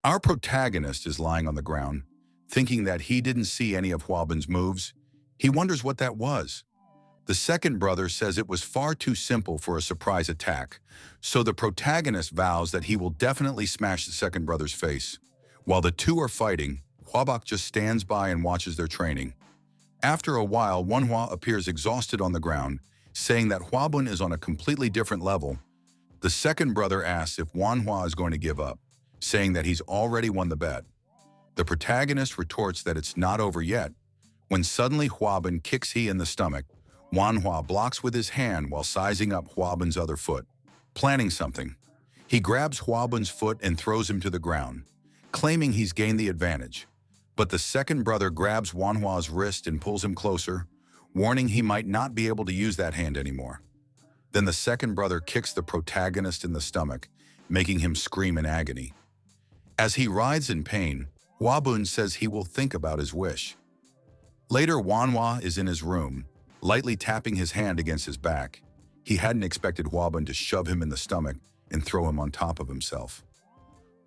Our protagonist is lying on the ground, thinking that he didn't see any of Huabin's moves. He wonders what that was. The second brother says it was far too simple for a surprise attack, so the protagonist vows that he will definitely smash the second brother's face. While the two are fighting, Huabok just stands by and watches their training. After a while, Wanhua appears exhausted on the ground, saying that Huabun is on a completely different level. The second brother asks if Wanhua is going to give up, saying that he's already won the bet. The protagonist retorts that it's not over yet, when suddenly Huabun kicks he in the stomach. Wanhua blocks with his hand while sizing up Huabun's other foot, planning something. He grabs Huabun's foot and throws him to the ground, claiming he's gained the advantage. But the second brother grabs Wanhua's wrist and pulls him closer, warning he might not be able to use that hand anymore. Then the second brother kicks the protagonist in the stomach, making him scream in agony. As he writhes in pain, Huabun says he will think about his wish. Later, Wanhua is in his room, lightly tapping his hand against his back. He hadn't expected Huabun to shove him in the stomach and throw him on top of himself.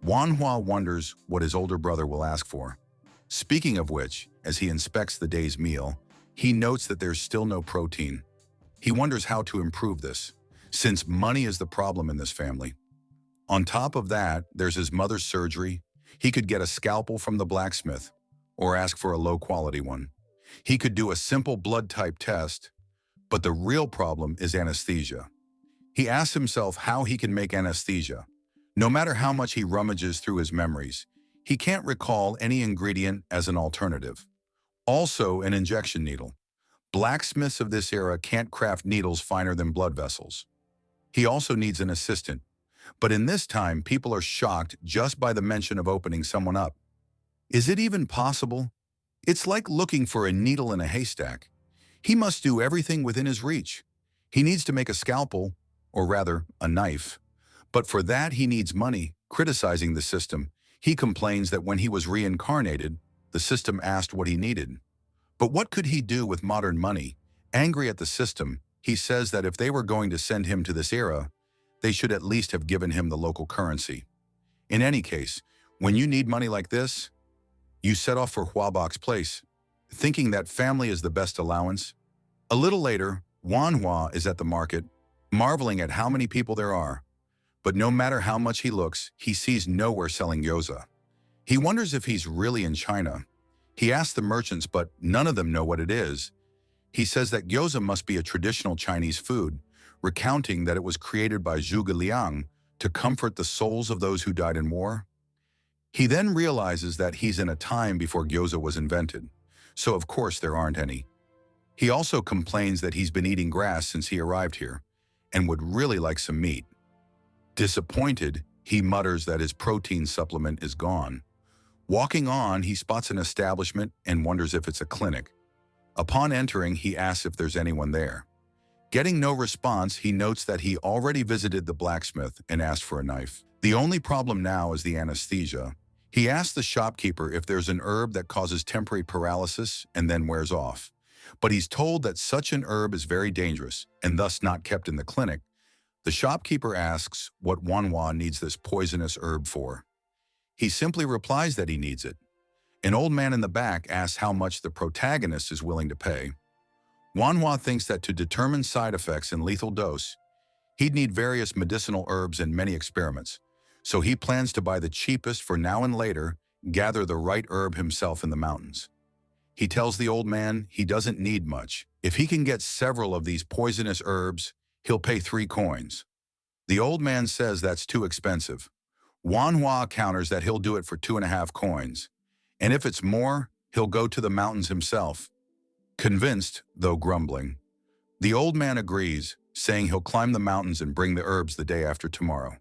Wanhua wonders what his older brother will ask for. Speaking of which, as he inspects the day's meal, he notes that there's still no protein. He wonders how to improve this, since money is the problem in this family. On top of that, there's his mother's surgery. He could get a scalpel from the blacksmith, or ask for a low-quality one. He could do a simple blood type test, but the real problem is anesthesia. He asks himself how he can make anesthesia. No matter how much he rummages through his memories, he can't recall any ingredient as an alternative. Also, an injection needle. Blacksmiths of this era can't craft needles finer than blood vessels. He also needs an assistant. But in this time, people are shocked just by the mention of opening someone up. Is it even possible? It's like looking for a needle in a haystack. He must do everything within his reach. He needs to make a scalpel, or rather, a knife. But for that, he needs money. Criticizing the system, he complains that when he was reincarnated, the system asked what he needed. But what could he do with modern money? Angry at the system, he says that if they were going to send him to this era, they should at least have given him the local currency. In any case, when you need money like this, you set off for Huabok's place, thinking that family is the best allowance. A little later, Wanhua is at the market, marveling at how many people there are. But no matter how much he looks, he sees nowhere selling gyoza. He wonders if he's really in China. He asks the merchants, but none of them know what it is. He says that gyoza must be a traditional Chinese food, recounting that it was created by Zhuge Liang to comfort the souls of those who died in war. He then realizes that he's in a time before gyoza was invented, so of course there aren't any. He also complains that he's been eating grass since he arrived here, and would really like some meat. Disappointed, he mutters that his protein supplement is gone. Walking on, he spots an establishment and wonders if it's a clinic. Upon entering, he asks if there's anyone there. Getting no response, he notes that he already visited the blacksmith and asked for a knife. The only problem now is the anesthesia. He asks the shopkeeper if there's an herb that causes temporary paralysis and then wears off. But he's told that such an herb is very dangerous and thus not kept in the clinic. The shopkeeper asks what Wanhua needs this poisonous herb for. He simply replies that he needs it. An old man in the back asks how much the protagonist is willing to pay. Wanhua thinks that to determine side effects and lethal dose, he'd need various medicinal herbs and many experiments. So he plans to buy the cheapest for now and later, gather the right herb himself in the mountains. He tells the old man he doesn't need much. If he can get several of these poisonous herbs, he'll pay 3 coins. The old man says that's too expensive. Wanhua counters that he'll do it for 2.5 coins. And if it's more, he'll go to the mountains himself. Convinced, though grumbling, the old man agrees, saying he'll climb the mountains and bring the herbs the day after tomorrow.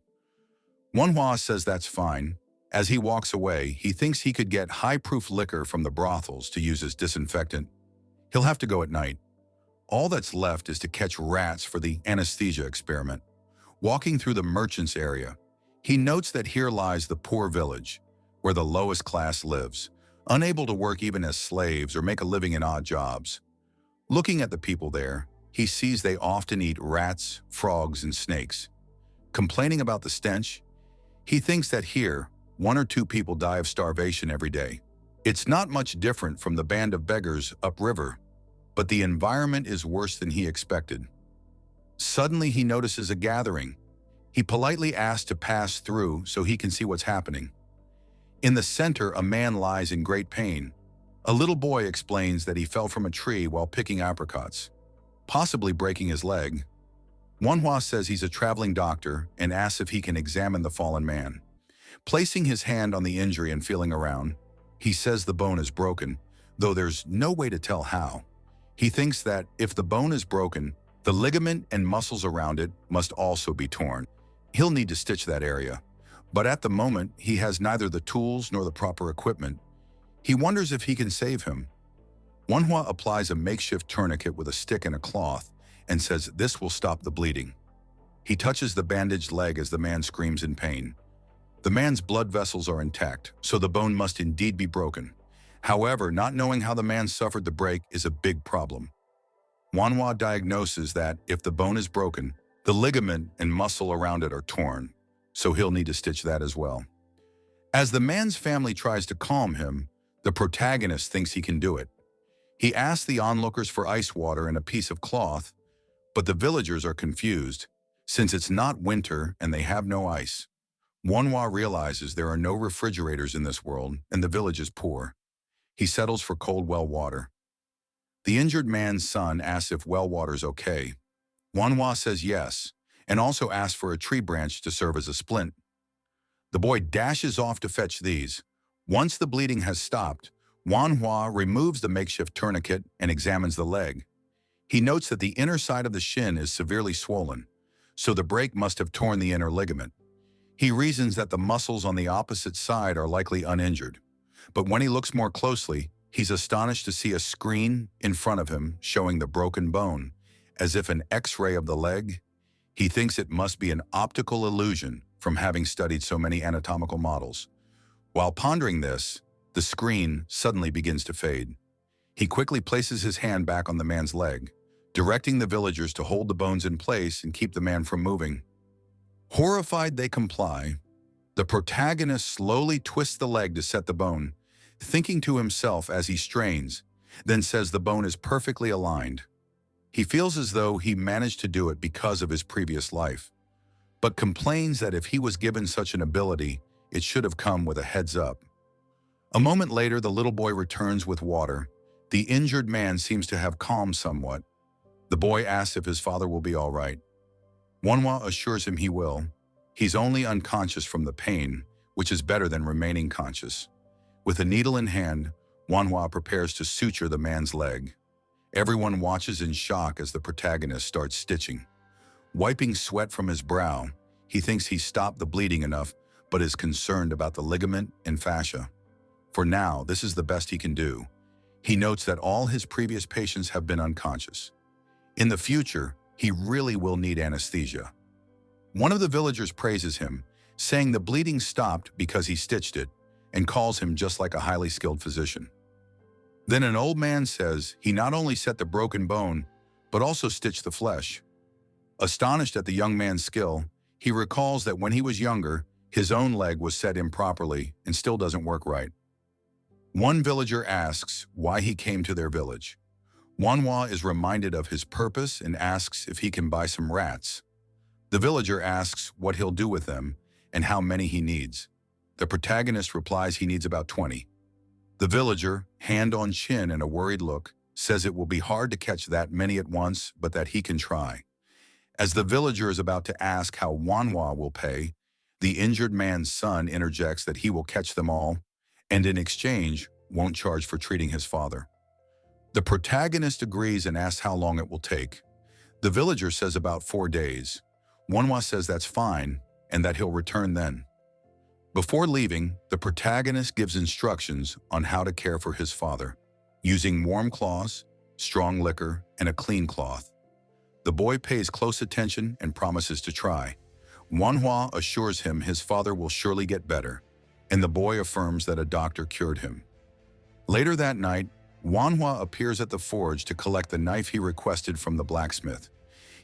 Wanhua says that's fine. As he walks away, he thinks he could get high-proof liquor from the brothels to use as disinfectant. He'll have to go at night. All that's left is to catch rats for the anesthesia experiment. Walking through the merchants' area, he notes that here lies the poor village, where the lowest class lives, unable to work even as slaves or make a living in odd jobs. Looking at the people there, he sees they often eat rats, frogs, and snakes. Complaining about the stench, he thinks that here, one or two people die of starvation every day. It's not much different from the band of beggars upriver, but the environment is worse than he expected. Suddenly he notices a gathering. He politely asks to pass through so he can see what's happening. In the center, a man lies in great pain. A little boy explains that he fell from a tree while picking apricots, possibly breaking his leg. Manhwa says he's a traveling doctor and asks if he can examine the fallen man. Placing his hand on the injury and feeling around, he says the bone is broken, though there's no way to tell how. He thinks that if the bone is broken, the ligament and muscles around it must also be torn. He'll need to stitch that area. But at the moment, he has neither the tools nor the proper equipment. He wonders if he can save him. Manhwa applies a makeshift tourniquet with a stick and a cloth and says this will stop the bleeding. He touches the bandaged leg as the man screams in pain. The man's blood vessels are intact, so the bone must indeed be broken. However, not knowing how the man suffered the break is a big problem. Manhwa diagnoses that if the bone is broken, the ligament and muscle around it are torn, so he'll need to stitch that as well. As the man's family tries to calm him, the protagonist thinks he can do it. He asks the onlookers for ice water and a piece of cloth, but the villagers are confused, since it's not winter and they have no ice. Manhwa realizes there are no refrigerators in this world and the village is poor. He settles for cold well water. The injured man's son asks if well water's okay. Manhwa says yes, and also asks for a tree branch to serve as a splint. The boy dashes off to fetch these. Once the bleeding has stopped, Manhwa removes the makeshift tourniquet and examines the leg. He notes that the inner side of the shin is severely swollen, so the break must have torn the inner ligament. He reasons that the muscles on the opposite side are likely uninjured, but when he looks more closely, he's astonished to see a screen in front of him showing the broken bone, as if an X-ray of the leg. He thinks it must be an optical illusion from having studied so many anatomical models. While pondering this, the screen suddenly begins to fade. He quickly places his hand back on the man's leg, directing the villagers to hold the bones in place and keep the man from moving. Horrified, they comply. The protagonist slowly twists the leg to set the bone, thinking to himself as he strains, then says the bone is perfectly aligned. He feels as though he managed to do it because of his previous life, but complains that if he was given such an ability, it should have come with a heads up. A moment later, the little boy returns with water. The injured man seems to have calmed somewhat. The boy asks if his father will be all right. Manhwa assures him he will. He's only unconscious from the pain, which is better than remaining conscious. With a needle in hand, Manhwa prepares to suture the man's leg. Everyone watches in shock as the protagonist starts stitching. Wiping sweat from his brow, he thinks he's stopped the bleeding enough, but is concerned about the ligament and fascia. For now, this is the best he can do. He notes that all his previous patients have been unconscious. In the future, he really will need anesthesia. One of the villagers praises him, saying the bleeding stopped because he stitched it, and calls him just like a highly skilled physician. Then an old man says he not only set the broken bone, but also stitched the flesh. Astonished at the young man's skill, he recalls that when he was younger, his own leg was set improperly and still doesn't work right. One villager asks why he came to their village. Manhwa is reminded of his purpose and asks if he can buy some rats. The villager asks what he'll do with them and how many he needs. The protagonist replies he needs about 20. The villager, hand on chin and a worried look, says it will be hard to catch that many at once, but that he can try. As the villager is about to ask how Manhwa will pay, the injured man's son interjects that he will catch them all, and in exchange, won't charge for treating his father. The protagonist agrees and asks how long it will take. The villager says about 4 days. Manhwa says that's fine, and that he'll return then. Before leaving, the protagonist gives instructions on how to care for his father, using warm cloths, strong liquor, and a clean cloth. The boy pays close attention and promises to try. Manhwa assures him his father will surely get better, and the boy affirms that a doctor cured him. Later that night, Manhwa appears at the forge to collect the knife he requested from the blacksmith.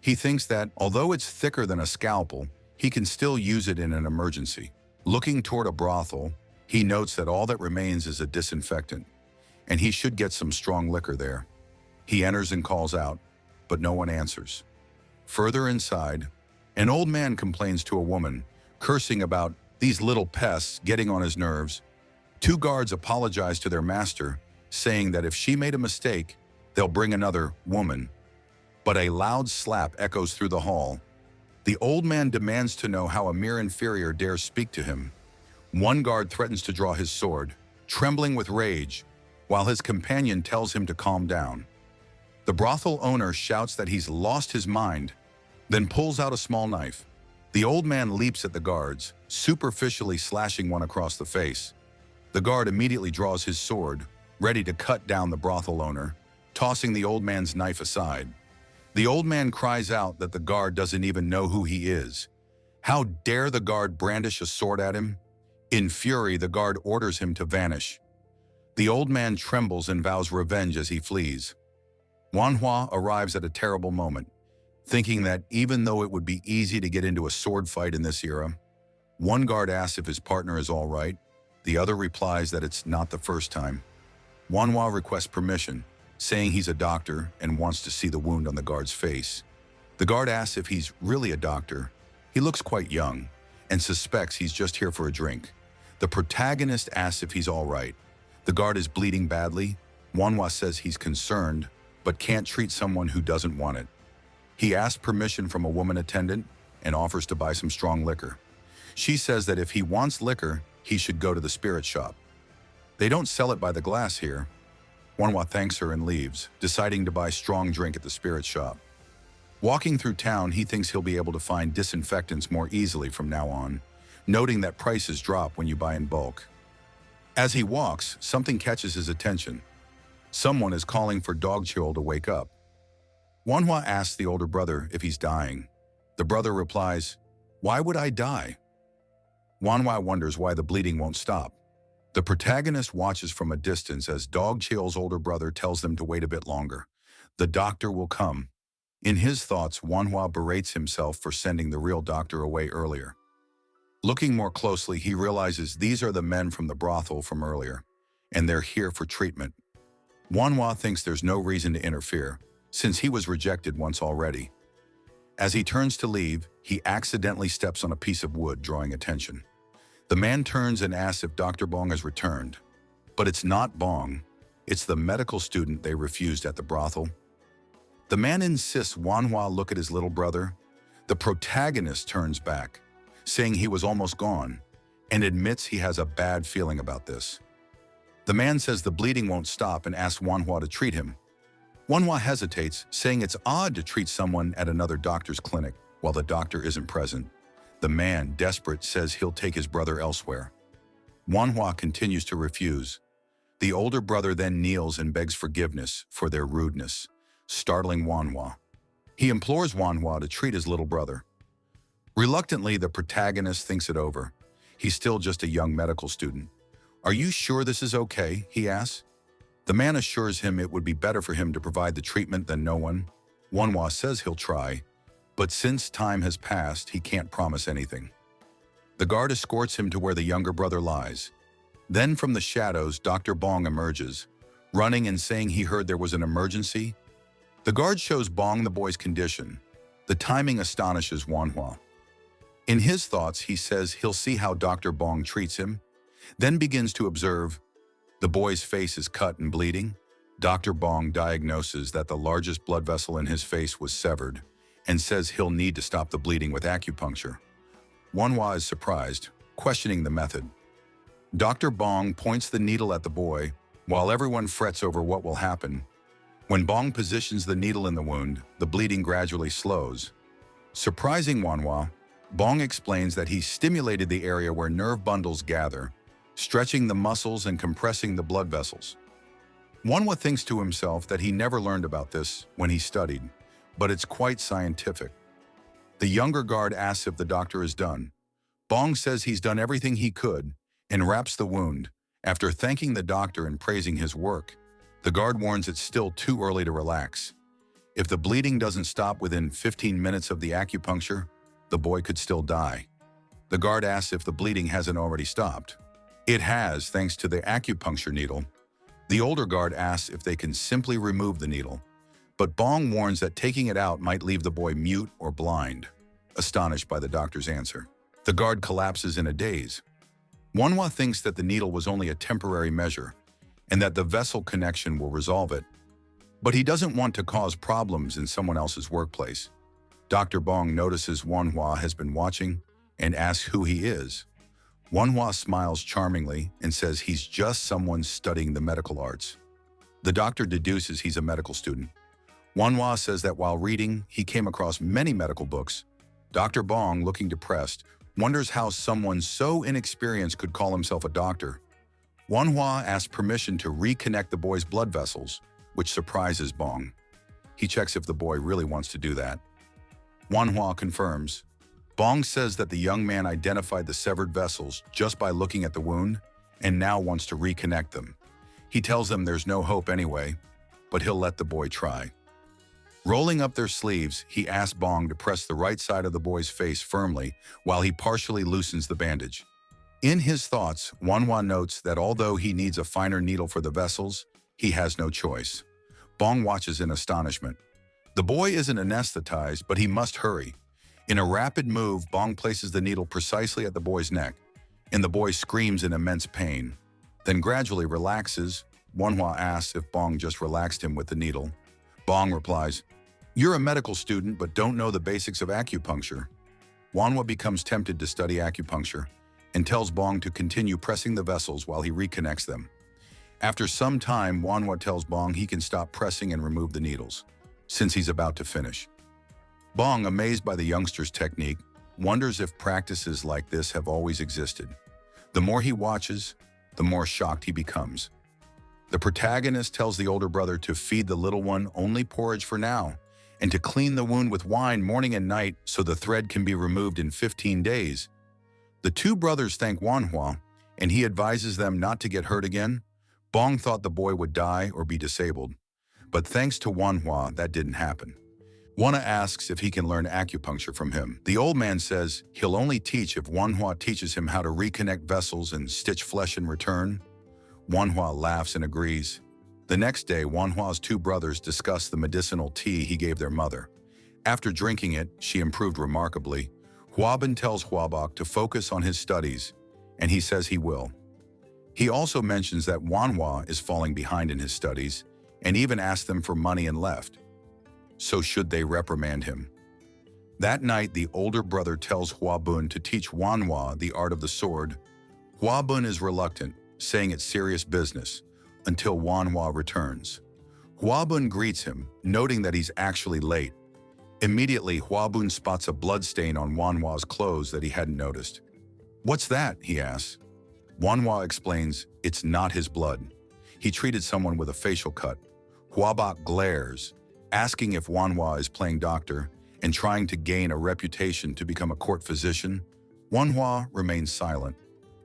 He thinks that, although it's thicker than a scalpel, he can still use it in an emergency. Looking toward a brothel, he notes that all that remains is a disinfectant, and he should get some strong liquor there. He enters and calls out, but no one answers. Further inside, an old man complains to a woman, cursing about these little pests getting on his nerves. Two guards apologize to their master, saying that if she made a mistake, they'll bring another woman. But a loud slap echoes through the hall. The old man demands to know how a mere inferior dares speak to him. One guard threatens to draw his sword, trembling with rage, while his companion tells him to calm down. The brothel owner shouts that he's lost his mind, then pulls out a small knife. The old man leaps at the guards, superficially slashing one across the face. The guard immediately draws his sword, ready to cut down the brothel owner, tossing the old man's knife aside. The old man cries out that the guard doesn't even know who he is. How dare the guard brandish a sword at him? In fury, the guard orders him to vanish. The old man trembles and vows revenge as he flees. Manhwa arrives at a terrible moment, thinking that even though it would be easy to get into a sword fight in this era, one guard asks if his partner is all right. The other replies that it's not the first time. Manhwa requests permission, saying he's a doctor and wants to see the wound on the guard's face. The guard asks if he's really a doctor. He looks quite young and suspects he's just here for a drink. The protagonist asks if he's all right. The guard is bleeding badly. Manhwa says he's concerned, but can't treat someone who doesn't want it. He asks permission from a woman attendant and offers to buy some strong liquor. She says that if he wants liquor, he should go to the spirit shop. They don't sell it by the glass here. Manhwa thanks her and leaves, deciding to buy strong drink at the spirit shop. Walking through town, he thinks he'll be able to find disinfectants more easily from now on, noting that prices drop when you buy in bulk. As he walks, something catches his attention. Someone is calling for Dogchill to wake up. Manhwa asks the older brother if he's dying. The brother replies, "Why would I die?" Manhwa wonders why the bleeding won't stop. The protagonist watches from a distance as Dogchill's older brother tells them to wait a bit longer. The doctor will come. In his thoughts, Manhwa berates himself for sending the real doctor away earlier. Looking more closely, he realizes these are the men from the brothel from earlier, and they're here for treatment. Manhwa thinks there's no reason to interfere, since he was rejected once already. As he turns to leave, he accidentally steps on a piece of wood, drawing attention. The man turns and asks if Dr. Bong has returned. But it's not Bong. It's the medical student they refused at the brothel. The man insists Manhwa look at his little brother. The protagonist turns back, saying he was almost gone, and admits he has a bad feeling about this. The man says the bleeding won't stop and asks Manhwa to treat him. Manhwa hesitates, saying it's odd to treat someone at another doctor's clinic while the doctor isn't present. The man, desperate, says he'll take his brother elsewhere. Manhwa continues to refuse. The older brother then kneels and begs forgiveness for their rudeness, startling Manhwa. He implores Manhwa to treat his little brother. Reluctantly, the protagonist thinks it over. He's still just a young medical student. "Are you sure this is okay?" he asks. The man assures him it would be better for him to provide the treatment than no one. Manhwa says he'll try, but since time has passed, he can't promise anything. The guard escorts him to where the younger brother lies. Then from the shadows, Dr. Bong emerges, running and saying he heard there was an emergency. The guard shows Bong the boy's condition. The timing astonishes Manhwa. In his thoughts, he says he'll see how Dr. Bong treats him, then begins to observe. The boy's face is cut and bleeding. Dr. Bong diagnoses that the largest blood vessel in his face was severed and says he'll need to stop the bleeding with acupuncture. Manhwa is surprised, questioning the method. Dr. Bong points the needle at the boy, while everyone frets over what will happen. When Bong positions the needle in the wound, the bleeding gradually slows. Surprising Manhwa, Bong explains that he stimulated the area where nerve bundles gather, stretching the muscles and compressing the blood vessels. Manhwa thinks to himself that he never learned about this when he studied, but it's quite scientific. The younger guard asks if the doctor is done. Bong says he's done everything he could and wraps the wound. After thanking the doctor and praising his work, the guard warns it's still too early to relax. If the bleeding doesn't stop within 15 minutes of the acupuncture, the boy could still die. The guard asks if the bleeding hasn't already stopped. It has, thanks to the acupuncture needle. The older guard asks if they can simply remove the needle, but Bong warns that taking it out might leave the boy mute or blind. Astonished by the doctor's answer, the guard collapses in a daze. Manhwa thinks that the needle was only a temporary measure and that the vessel connection will resolve it. But he doesn't want to cause problems in someone else's workplace. Dr. Bong notices Manhwa has been watching and asks who he is. Manhwa smiles charmingly and says he's just someone studying the medical arts. The doctor deduces he's a medical student. Manhwa says that while reading, he came across many medical books. Dr. Bong, looking depressed, wonders how someone so inexperienced could call himself a doctor. Manhwa asks permission to reconnect the boy's blood vessels, which surprises Bong. He checks if the boy really wants to do that. Manhwa confirms. Bong says that the young man identified the severed vessels just by looking at the wound and now wants to reconnect them. He tells them there's no hope anyway, but he'll let the boy try. Rolling up their sleeves, he asks Bong to press the right side of the boy's face firmly while he partially loosens the bandage. In his thoughts, Manhwa notes that although he needs a finer needle for the vessels, he has no choice. Bong watches in astonishment. The boy isn't anesthetized, but he must hurry. In a rapid move, Bong places the needle precisely at the boy's neck, and the boy screams in immense pain. Then gradually relaxes. Manhwa asks if Bong just relaxed him with the needle. Bong replies, "You're a medical student but don't know the basics of acupuncture." Manhwa becomes tempted to study acupuncture and tells Bong to continue pressing the vessels while he reconnects them. After some time, Manhwa tells Bong he can stop pressing and remove the needles, since he's about to finish. Bong, amazed by the youngster's technique, wonders if practices like this have always existed. The more he watches, the more shocked he becomes. The protagonist tells the older brother to feed the little one only porridge for now, and to clean the wound with wine morning and night so the thread can be removed in 15 days. The two brothers thank Manhwa, and he advises them not to get hurt again. Bong thought the boy would die or be disabled, but thanks to Manhwa, that didn't happen. Manhwa asks if he can learn acupuncture from him. The old man says he'll only teach if Manhwa teaches him how to reconnect vessels and stitch flesh in return. Manhwa laughs and agrees. The next day, Manhwa's two brothers discuss the medicinal tea he gave their mother. After drinking it, she improved remarkably. Hwabin tells Hwabok to focus on his studies, and he says he will. He also mentions that Manhwa is falling behind in his studies, and even asks them for money and left. So should they reprimand him? That night, the older brother tells Hwabun to teach Manhwa the art of the sword. Hwabun is reluctant, saying it's serious business, until Manhwa returns. Hwabun greets him, noting that he's actually late. Immediately, Hwabun spots a bloodstain on Manhwa's clothes that he hadn't noticed. "What's that?" he asks. Manhwa explains it's not his blood. He treated someone with a facial cut. Hwabok glares, asking if Manhwa is playing doctor and trying to gain a reputation to become a court physician. Manhwa remains silent.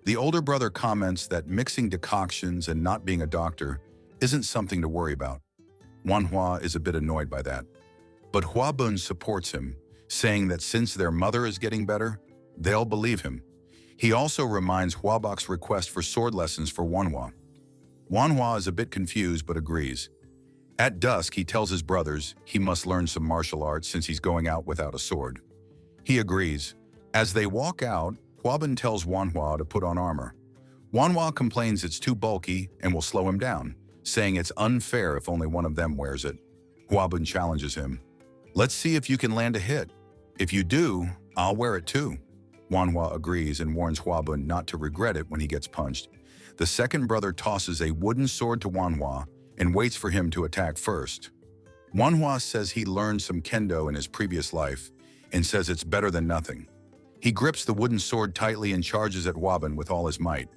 The older brother comments that mixing decoctions and not being a doctor isn't something to worry about. Manhwa is a bit annoyed by that. But Hwabun supports him, saying that since their mother is getting better, they'll believe him. He also reminds Hwabok's request for sword lessons for Manhwa. Manhwa is a bit confused but agrees. At dusk, he tells his brothers he must learn some martial arts since he's going out without a sword. He agrees. As they walk out, Hwabin tells Manhwa to put on armor. Manhwa complains it's too bulky and will slow him down, saying it's unfair if only one of them wears it. Hwabin challenges him. "Let's see if you can land a hit. If you do, I'll wear it too." Manhwa agrees and warns Hwabun not to regret it when he gets punched. The second brother tosses a wooden sword to Manhwa and waits for him to attack first. Manhwa says he learned some kendo in his previous life and says it's better than nothing. He grips the wooden sword tightly and charges at Hwabun with all his might.